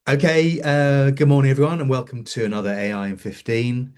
Okay, good morning, everyone, and welcome to another AI in 15.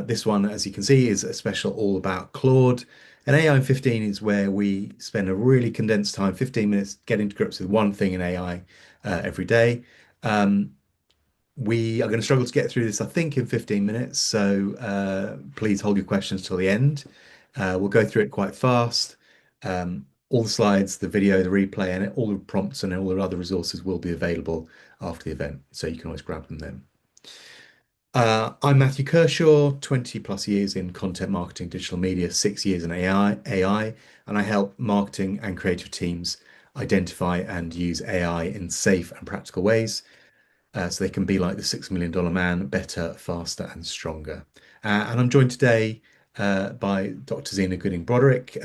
This one, as you can see, is a special all about Claude. And AI in 15 is where we spend a really condensed time, 15 minutes, getting to grips with one thing in AI every day. Um, we are going to struggle to get through this, I think, in 15 minutes. So please hold your questions till the end. We'll go through it quite fast. All the slides, the video, the replay, and all the prompts and all the other resources will be available after the event. So you can always grab them then. I'm Matthew Kershaw, 20 plus years in content marketing, digital media, 6 years in AI, and I help marketing and creative teams identify and use AI in safe and practical ways so they can be like the $6 million man, better, faster, and stronger. And I'm joined today by Dr. Xina Gooding Broderick.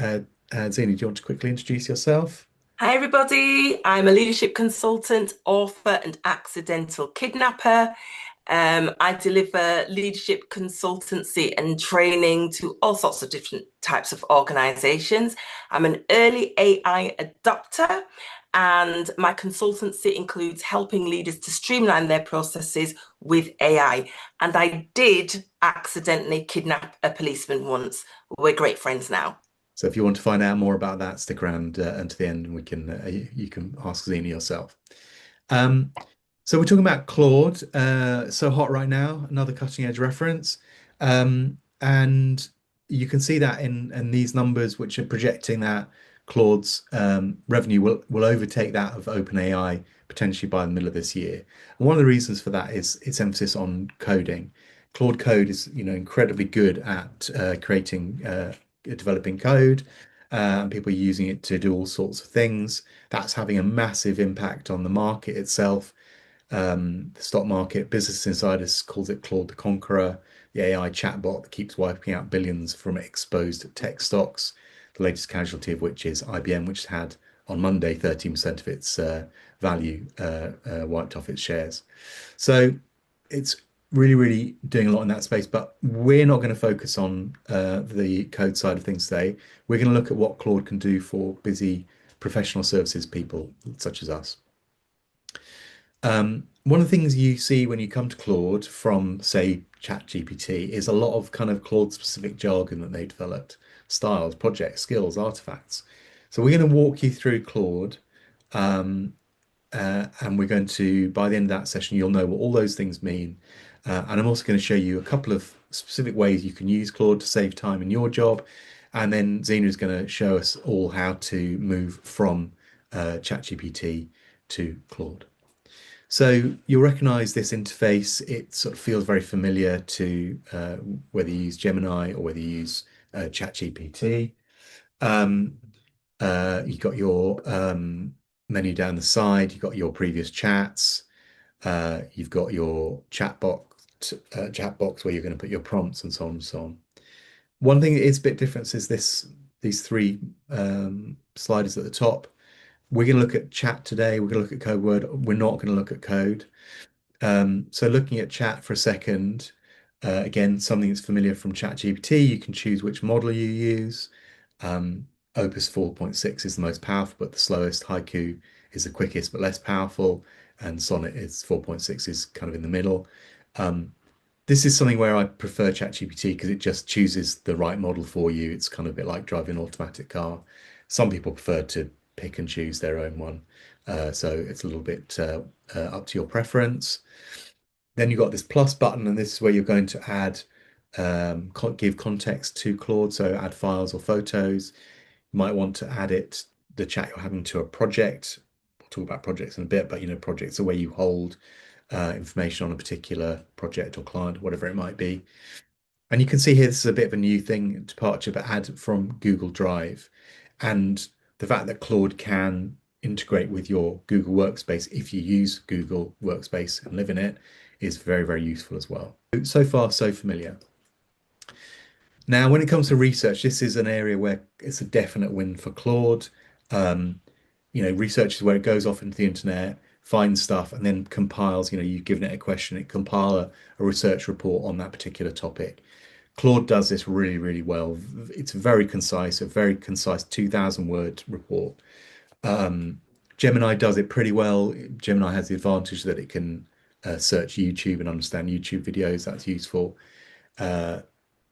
Xina, do you want to quickly introduce yourself? Hi, everybody. I'm a leadership consultant, author, and accidental kidnapper. I deliver leadership consultancy and training to all sorts of different types of organizations. I'm an early AI adopter, and my consultancy includes helping leaders to streamline their processes with AI. And I did accidentally kidnap a policeman once. We're great friends now. So if you want to find out more about that, stick around until the end, and we can you can ask Xena yourself. Um, so we're talking about Claude, so hot right now, another cutting edge reference, and you can see that in these numbers, which are projecting that Claude's revenue will overtake that of OpenAI potentially by the middle of this year. And one of the reasons for that is its emphasis on coding. Claude Code is, incredibly good at creating developing code, and people are using it to do all sorts of things. That's having a massive impact on the market itself. The stock market, Business Insiders calls it Claude the Conqueror, the AI chatbot that keeps wiping out billions from exposed tech stocks, the latest casualty of which is IBM, which had on Monday 13% of its value wiped off its shares. So it's really, really doing a lot in that space, but we're not going to focus on the code side of things today. We're going to look at what Claude can do for busy professional services people such as us. One of the things you see when you come to Claude from, say, ChatGPT is a lot of kind of Claude specific jargon that they developed, styles, projects, skills, artifacts. So we're going to walk you through Claude, and we're going to, by the end of that session, you'll know what all those things mean. And I'm also going to show you a couple of specific ways you can use Claude to save time in your job. And then Xena is going to show us all how to move from ChatGPT to Claude. So you'll recognize this interface. It sort of feels very familiar to whether you use Gemini or whether you use ChatGPT. Um, you've got your menu down the side. You've got your previous chats. You've got your chat box where you're going to put your prompts and so on and so on. One thing that is a bit different is these three sliders at the top. We're going to look at chat today. We're going to look at code word. We're not going to look at code. So looking at chat for a second, again, something that's familiar from ChatGPT, you can choose which model you use. Opus 4.6 is the most powerful, but the slowest. Haiku is the quickest, but less powerful. And Sonnet is 4.6 is kind of in the middle. This is something where I prefer ChatGPT because it just chooses the right model for you. It's kind of a bit like driving an automatic car. Some people prefer to pick and choose their own one. So it's a little bit up to your preference. Then you've got this plus button, and this is where you're going to add, give context to Claude, so add files or photos. You might want to add the chat you're having to a project. We'll talk about projects in a bit, but projects are where you hold information on a particular project or client, whatever it might be. And you can see here, this is a bit of a new thing, departure, but add from Google Drive. And the fact that Claude can integrate with your Google Workspace if you use Google Workspace and live in it is very, very useful as well. So far, so familiar. Now, when it comes to research, this is an area where it's a definite win for Claude. Um, research is where it goes off into the internet, finds stuff, and then compiles. You've given it a question, it compile a research report on that particular topic. Claude does this really, really well. It's a very concise 2,000 word report. Gemini does it pretty well. Gemini has the advantage that it can search YouTube and understand YouTube videos. That's useful. Uh,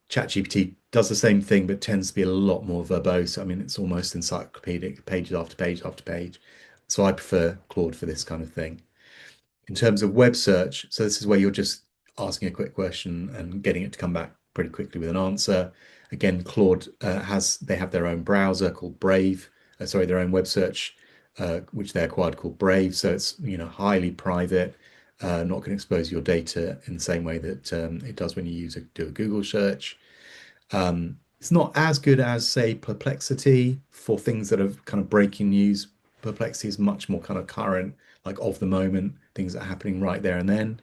ChatGPT does the same thing, but tends to be a lot more verbose. I mean, it's almost encyclopedic, pages after page after page. So I prefer Claude for this kind of thing. In terms of web search, so this is where you're just asking a quick question and getting it to come back pretty quickly with an answer. Again, Claude they have their own browser called Brave, sorry, their own web search, which they acquired called Brave. So it's highly private, not going to expose your data in the same way that it does when you do a Google search. It's not as good as, say, Perplexity for things that are kind of breaking news. Perplexity is much more kind of current, like of the moment, things that are happening right there and then.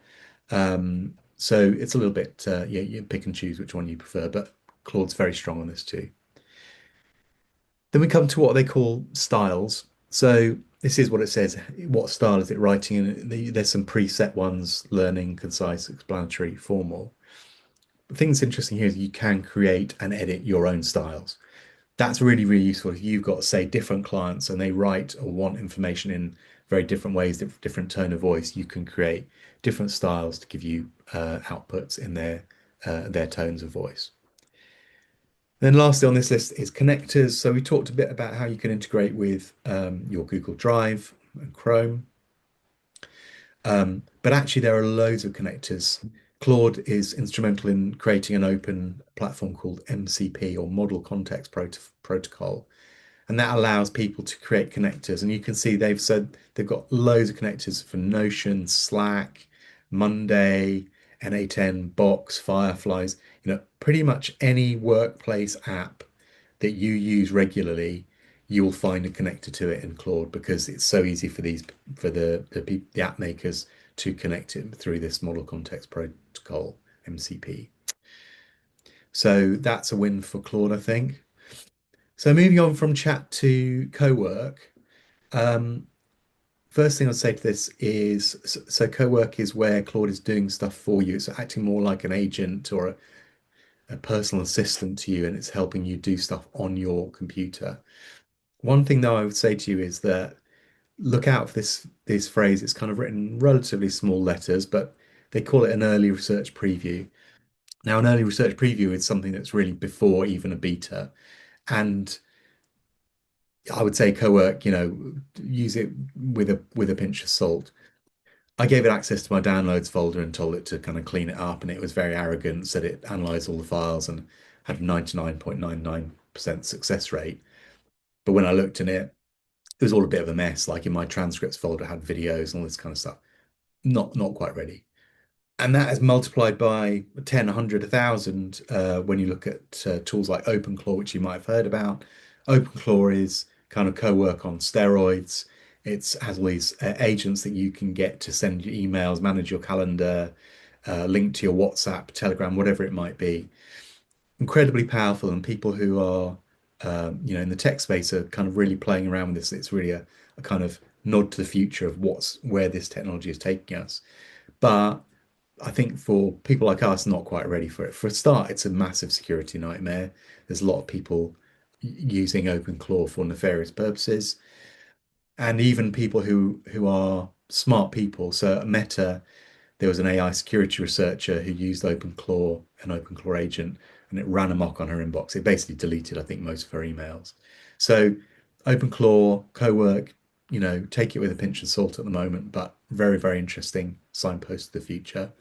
So it's a little bit, yeah, you pick and choose which one you prefer, but Claude's very strong on this too. Then we come to what they call styles. So this is what it says. What style is it writing in? There's some preset ones: learning, concise, explanatory, formal. The thing that's interesting here is you can create and edit your own styles. That's really, really useful if you've got, say, different clients and they write or want information in very different ways, different tone of voice. You can create different styles to give you outputs in their tones of voice. Then lastly on this list is connectors. So we talked a bit about how you can integrate with your Google Drive and Chrome. But actually, there are loads of connectors. Claude is instrumental in creating an open platform called MCP, or Model Context Protocol. And that allows people to create connectors. And you can see they've said they've got loads of connectors for Notion, Slack, Monday, N8N, Box, Fireflies, pretty much any workplace app that you use regularly, you will find a connector to it in Claude because it's so easy for the app makers to connect it through this Model Context Protocol, MCP. So that's a win for Claude, I think. So moving on from chat to co-work, first thing I'd say to this is, so co-work is where Claude is doing stuff for you. It's acting more like an agent or a personal assistant to you, and it's helping you do stuff on your computer. One thing though I would say to you is that look out for this phrase. It's kind of written in relatively small letters, but they call it an early research preview. Now, an early research preview is something that's really before even a beta. And I would say co-work, use it with a pinch of salt. I gave it access to my downloads folder and told it to kind of clean it up, and it was very arrogant, said it analyzed all the files and had 99.99% success rate. But when I looked in it, it was all a bit of a mess. Like in my transcripts folder, I had videos and all this kind of stuff. Not quite ready. And that is multiplied by 10, 100, 1,000 when you look at tools like OpenClaw, which you might have heard about. OpenClaw is kind of co-work on steroids. It has all these agents that you can get to send you emails, manage your calendar, link to your WhatsApp, Telegram, whatever it might be. Incredibly powerful, and people who are, in the tech space are kind of really playing around with this. It's really a kind of nod to the future of where this technology is taking us. But I think for people like us, not quite ready for it. For a start, it's a massive security nightmare. There's a lot of people using OpenClaw for nefarious purposes, and even people who are smart people. So at Meta, there was an AI security researcher who used OpenClaw, an OpenClaw agent, and it ran amok on her inbox. It basically deleted, I think, most of her emails. So OpenClaw, co-work, take it with a pinch of salt at the moment, but very, very interesting signpost to the future.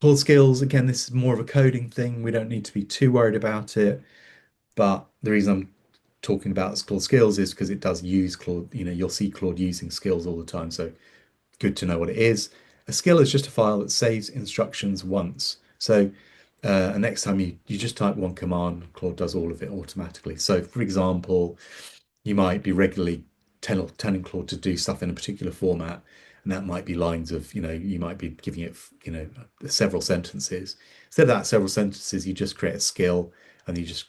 Claude Skills, again, this is more of a coding thing. We don't need to be too worried about it. But the reason I'm talking about Claude Skills is because it does use Claude. You'll see Claude using skills all the time. So good to know what it is. A skill is just a file that saves instructions once. So next time you just type one command, Claude does all of it automatically. So for example, you might be regularly telling Claude to do stuff in a particular format, and that might be lines of, you might be giving it, several sentences. Instead of that several sentences, you just create a skill, and you just,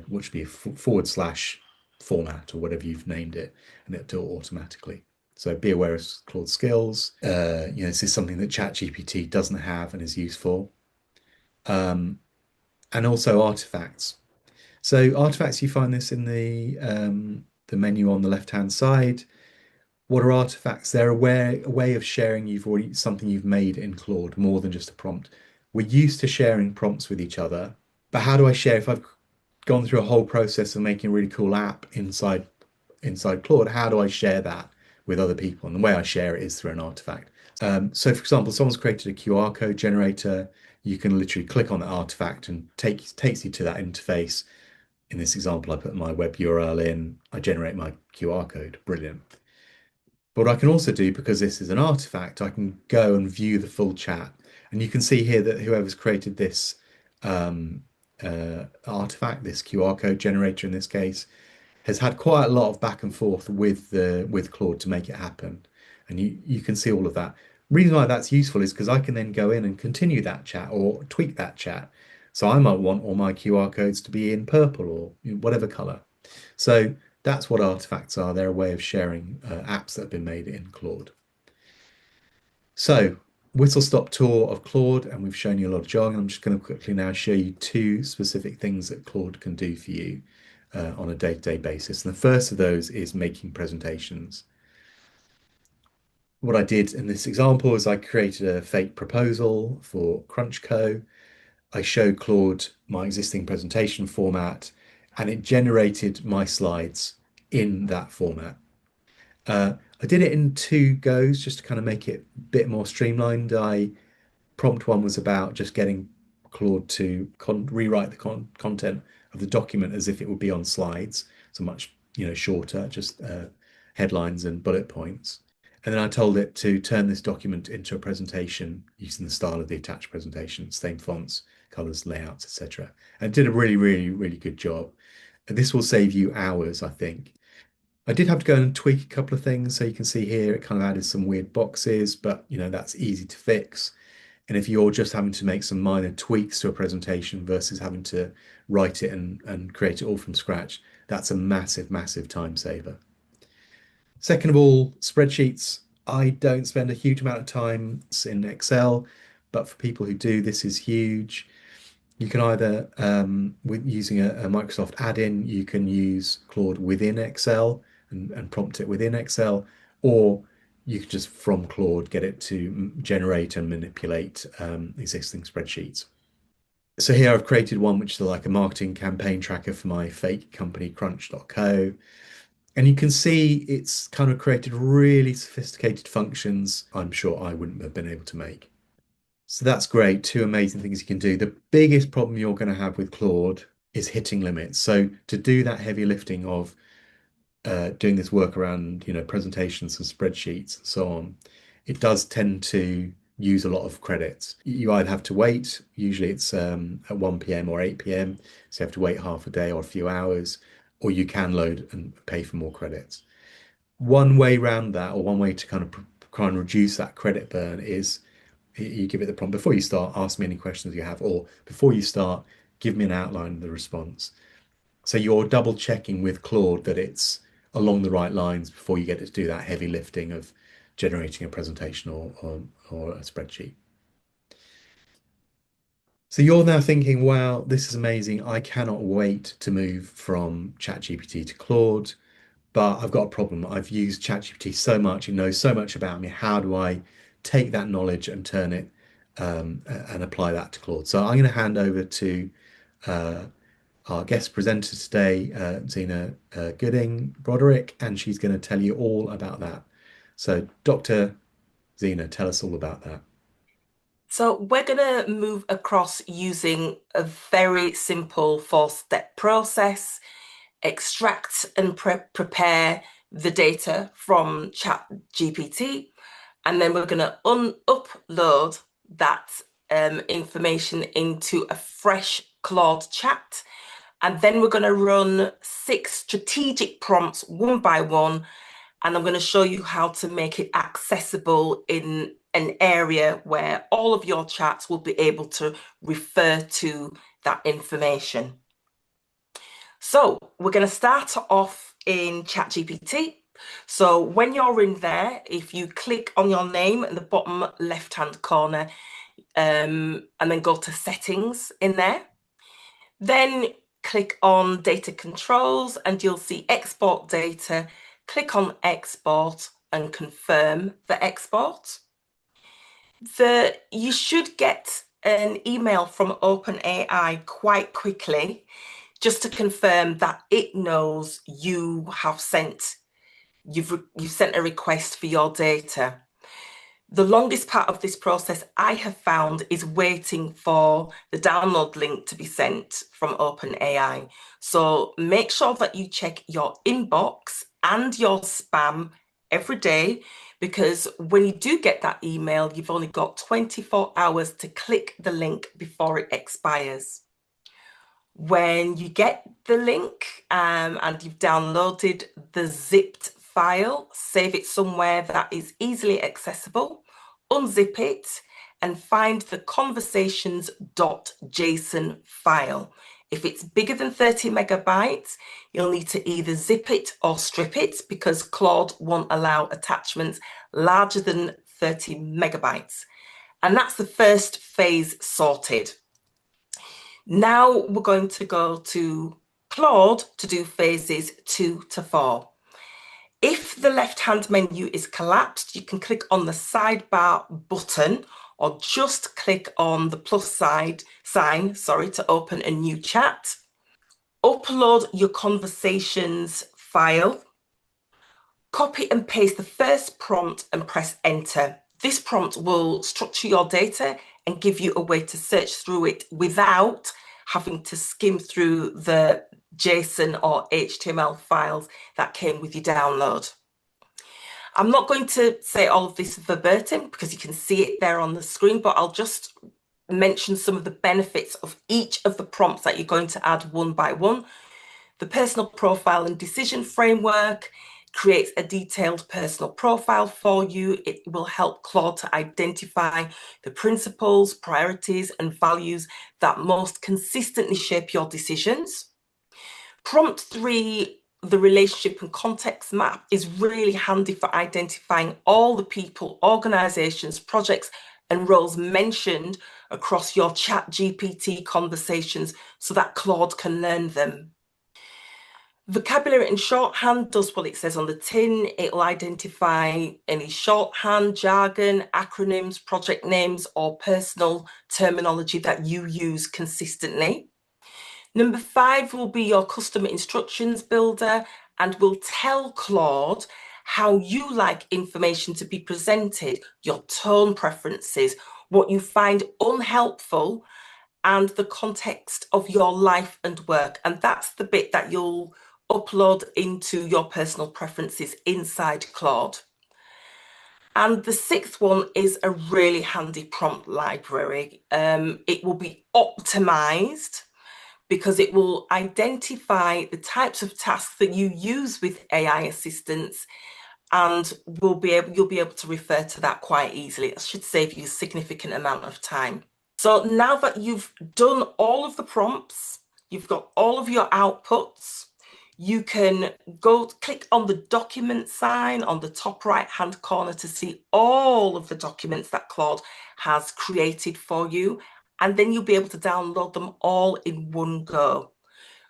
which would be a forward slash format or whatever you've named it, and it'll do it automatically. So be aware of Claude skills. This is something that ChatGPT doesn't have and is useful. And also artifacts. So artifacts, you find this in the menu on the left-hand side. What are artifacts? They're a way of sharing something you've made in Claude more than just a prompt. We're used to sharing prompts with each other, but how do I share if I've gone through a whole process of making a really cool app inside Claude? How do I share that with other people? And the way I share it is through an artifact. So, for example, someone's created a QR code generator. You can literally click on that artifact and takes you to that interface. In this example, I put my web URL in, I generate my QR code. Brilliant. But what I can also do, because this is an artifact, I can go and view the full chat. And you can see here that whoever's created this artifact, this QR code generator in this case, has had quite a lot of back and forth with Claude to make it happen. And you can see all of that. Reason why that's useful is because I can then go in and continue that chat or tweak that chat. So I might want all my QR codes to be in purple or whatever color. So that's what artifacts are. They're a way of sharing apps that have been made in Claude. So whistle stop tour of Claude, and we've shown you a lot of jargon. I'm just going to quickly now show you two specific things that Claude can do for you on a day-to-day basis. And the first of those is making presentations. What I did in this example is I created a fake proposal for CrunchCo. I showed Claude my existing presentation format, and it generated my slides in that format. I did it in two goes just to kind of make it a bit more streamlined. Prompt one was about just getting Claude to rewrite the content of the document as if it would be on slides, so much shorter, just headlines and bullet points. And then I told it to turn this document into a presentation using the style of the attached presentation, same fonts, colors, layouts, etc. And it did a really, really, really good job. And this will save you hours, I think. I did have to go and tweak a couple of things. So you can see here, it kind of added some weird boxes, but that's easy to fix. And if you're just having to make some minor tweaks to a presentation versus having to write it and create it all from scratch, that's a massive, massive time saver. Second of all, spreadsheets. I don't spend a huge amount of time in Excel, but for people who do, this is huge. You can either, with using a Microsoft add-in, you can use Claude within Excel and prompt it within Excel, or you could just from Claude get it to generate and manipulate existing spreadsheets. So here I've created one which is like a marketing campaign tracker for my fake company Crunch.co. And you can see it's kind of created really sophisticated functions I'm sure I wouldn't have been able to make. So that's great. Two amazing things you can do. The biggest problem you're going to have with Claude is hitting limits. So to do that heavy lifting of doing this work around, presentations and spreadsheets and so on, it does tend to use a lot of credits. You either have to wait, usually it's at 1 p.m. or 8 p.m., so you have to wait half a day or a few hours, or you can load and pay for more credits. One way around that, or one way to kind of try and reduce that credit burn is you give it the prompt before you start, ask me any questions you have, or before you start, give me an outline of the response. So you're double checking with Claude that it's along the right lines before you get it to do that heavy lifting of generating a presentation or a spreadsheet. So you're now thinking, wow, this is amazing. I cannot wait to move from ChatGPT to Claude, but I've got a problem. I've used ChatGPT so much, it knows so much about me. How do I take that knowledge and turn it and apply that to Claude? So I'm going to hand over to uh, our guest presenter today, Xina Gooding Broderick, and she's going to tell you all about that. So, Dr. Xina, tell us all about that. So we're going to move across using a very simple four-step process, extract and prepare the data from ChatGPT, and then we're going to upload that information into a fresh Claude chat. And then we're going to run 6 strategic prompts one by one, and I'm going to show you how to make it accessible in an area where all of your chats will be able to refer to that information. So we're going to start off in ChatGPT. So when you're in there, if you click on your name in the bottom left-hand corner, and then go to settings in there, then click on data controls and you'll see export data. Click on export and confirm the export. You should get an email from OpenAI quite quickly just to confirm that it knows you've sent a request for your data. The longest part of this process I have found is waiting for the download link to be sent from OpenAI. So make sure that you check your inbox and your spam every day, because when you do get that email, you've only got 24 hours to click the link before it expires. When you get the link and you've downloaded the zipped file, save it somewhere that is easily accessible, unzip it, and find the conversations.json file. If it's bigger than 30 megabytes, you'll need to either zip it or strip it, because Claude won't allow attachments larger than 30 megabytes. And that's the first phase sorted. Now we're going to go to Claude to do phases 2 to 4. If the left-hand menu is collapsed, you can click on the sidebar button or just click on the plus sign, to open a new chat. Upload your conversations file. Copy and paste the first prompt and press enter. This prompt will structure your data and give you a way to search through it without having to skim through the JSON or HTML files that came with your download. I'm not going to say all of this verbatim because you can see it there on the screen, but I'll just mention some of the benefits of each of the prompts that you're going to add one by one. The personal profile and decision framework creates a detailed personal profile for you. It will help Claude to identify the principles, priorities, and values that most consistently shape your decisions. Prompt 3, the relationship and context map, is really handy for identifying all the people, organizations, projects, and roles mentioned across your ChatGPT conversations so that Claude can learn them. Vocabulary and shorthand does what it says on the tin. It will identify any shorthand, jargon, acronyms, project names, or personal terminology that you use consistently. Number 5 will be your custom instructions builder and will tell Claude how you like information to be presented, your tone preferences, what you find unhelpful, and the context of your life and work. And that's the bit that you'll upload into your personal preferences inside Claude. And the 6th one is a really handy prompt library. It will be optimized because it will identify the types of tasks that you use with AI assistants, and you'll be able to refer to that quite easily. It should save you a significant amount of time. So now that you've done all of the prompts, you've got all of your outputs, you can go click on the document sign on the top right-hand corner to see all of the documents that Claude has created for you, and then you'll be able to download them all in one go.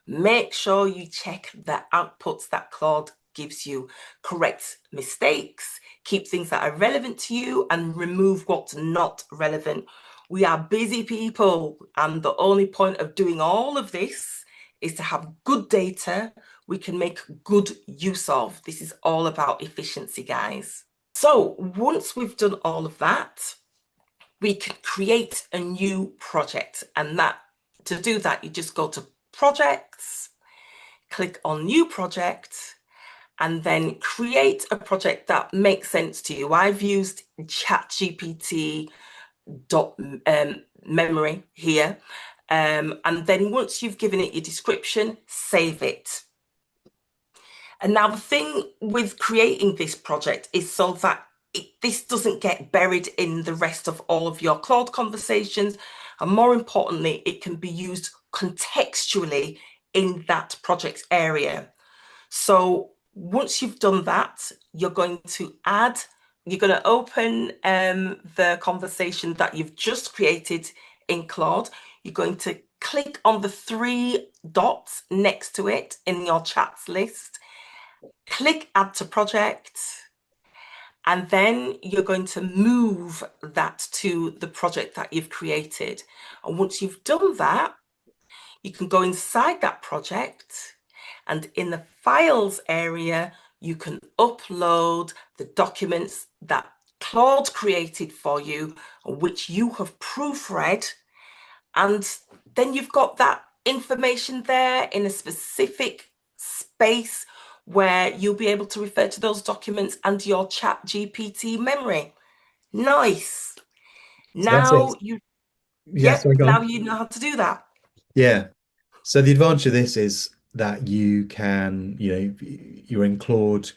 Make sure you check the outputs that Claude gives you, correct mistakes, keep things that are relevant to you, and remove what's not relevant. We are busy people, and the only point of doing all of this is to have good data we can make good use of. This is all about efficiency, guys. So once we've done all of that, we can create a new project. And to do that, you just go to projects, click on new project, and then create a project that makes sense to you. I've used ChatGPT memory here. And then once you've given it your description, save it. And now the thing with creating this project is so that this doesn't get buried in the rest of all of your Claude conversations. And more importantly, it can be used contextually in that project area. So once you've done that, you're going to open the conversation that you've just created in Claude. You're going to click on the 3 dots next to it in your chats list, click add to project, And then you're going to move that to the project that you've created. And once you've done that, you can go inside that project, and in the files area, you can upload the documents that Claude created for you, which you have proofread. And then you've got that information there in a specific space where you'll be able to refer to those documents and your ChatGPT memory. Nice. So that's it. Now you, Yeah, sorry, yep, go now on. you know how to do that. Yeah. So the advantage of this is that you're in Claude,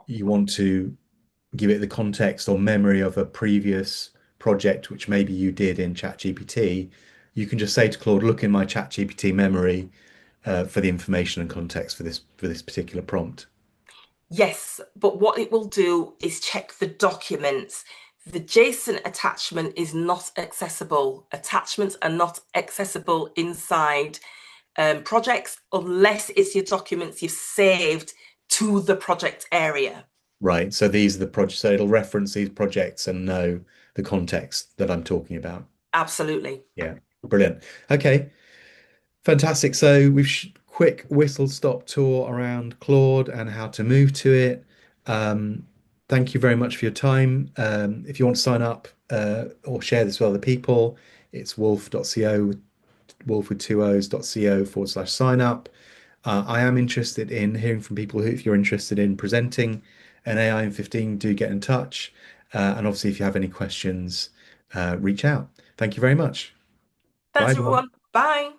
you want to give it the context or memory of a previous project, which maybe you did in ChatGPT. You can just say to Claude, look in my ChatGPT memory for the information and context for this particular prompt. Yes, but what it will do is check the documents. The JSON attachment is not accessible. Attachments are not accessible inside projects unless it's your documents you've saved to the project area. Right. So these are the projects. So it'll reference these projects and know the context that I'm talking about. Absolutely. Yeah. Brilliant. Okay. Fantastic. So we've quick whistle stop tour around Claude and how to move to it. Thank you very much for your time. If you want to sign up or share this with other people, it's wolf.co, wolf with two O's.co/sign up. I am interested in hearing from people who, if you're interested in presenting an AI in 15, do get in touch. And obviously, if you have any questions, reach out. Thank you very much. Bye, Thanks, everyone. everyone. Bye.